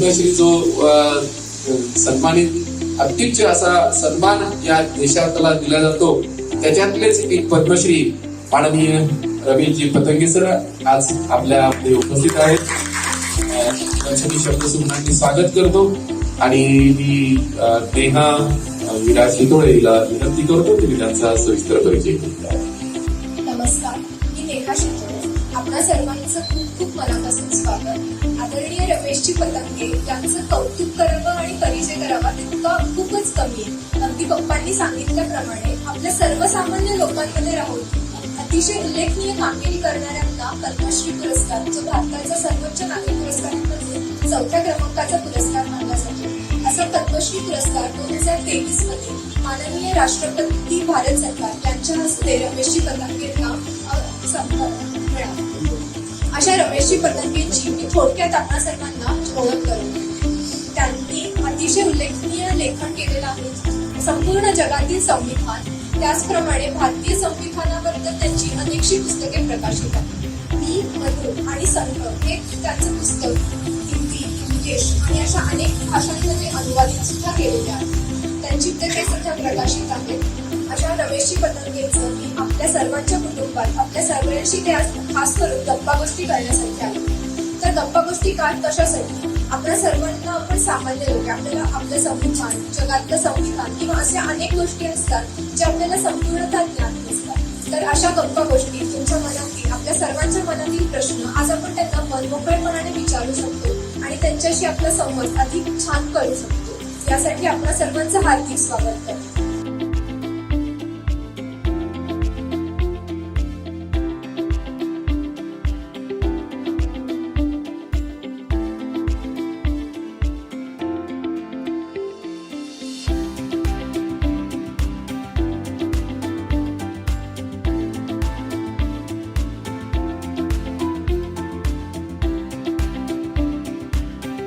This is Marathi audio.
पद्मश्री जो सन्मानित अत्युच्च असा सन्मान या देशाला दिला जातो, त्याच्यातलेच एक पद्मश्री माननीय रवींद्रजी पतंगे सर आज आपल्यामध्ये उपस्थित आहेत. त्यांचे शब्दसुमनांनी स्वागत करतो आणि मी नेहा विराज हितोळे हिला विनंती करतो की त्यांचा सविस्तर परिचय करूया. नमस्कार, मी नेहा शितोळे. आपल्या सर्वांचं खूप खूप मनापासून स्वागत. आदरणीय रमेशजी पतंगे यांचं कौतुक करावं आणि परिचय करावा तितकं खूपच कमी आहे. अगदी पप्पांनी सांगितल्याप्रमाणे आपल्या सर्वसामान्य लोकांमध्ये राहून अतिशय उल्लेखनीय कामगिरी करणाऱ्यांना पद्मश्री पुरस्कार, जो भारताचा सर्वोच्च नागरी पुरस्कारांमध्ये 4थ्या क्रमांकाचा पुरस्कार मानला जातो, असा पद्मश्री पुरस्कार 2023 मध्ये माननीय राष्ट्रपती भारत सरकार यांच्या हस्ते रमेशजी पतंगेंना मिळाला. अशा रमेशजी पतंगेंची मी थोडक्यात आपल्या सर्वांना ओळख करू. त्यांनी अतिशय उल्लेखनीय लेखन केलेलं आहे. संपूर्ण जगातील संविधान, त्याचप्रमाणे भारतीय संविधानाबद्दल त्यांची अनेकशी पुस्तके प्रकाशित आहेत. मी, मधु आणि संघ हे त्यांचं पुस्तक हिंदी, इंग्लिश आणि अशा अनेक भाषांमध्ये अनुवादित सुद्धा केलेले आहेत. त्यांची पुस्तके सध्या प्रकाशित आहेत. अशा रमेशजी पतंगेंचं मी आपल्या सर्वांच्या कुटुंबात आपल्या सर्वांशी ते आज खास करून गप्पा गोष्टी करण्यासाठी आले. तर गप्पा गोष्टी काय, कशासाठी? आपल्या सर्वांना, आपण सामान्य लोक, आपल्याला आपलं संविधान, जगातलं संविधान किंवा अशा अनेक गोष्टी असतात ज्या आपल्याला संपूर्णतः ज्ञात नसतात. तर अशा गप्पा गोष्टी तुमच्या मनातील, आपल्या सर्वांच्या मनातील प्रश्न आज आपण त्यांना मनमोकळेपणाने विचारू शकतो आणि त्यांच्याशी आपला संवाद अधिक छान करू शकतो. यासाठी आपल्या सर्वांचं हार्दिक स्वागत करतो.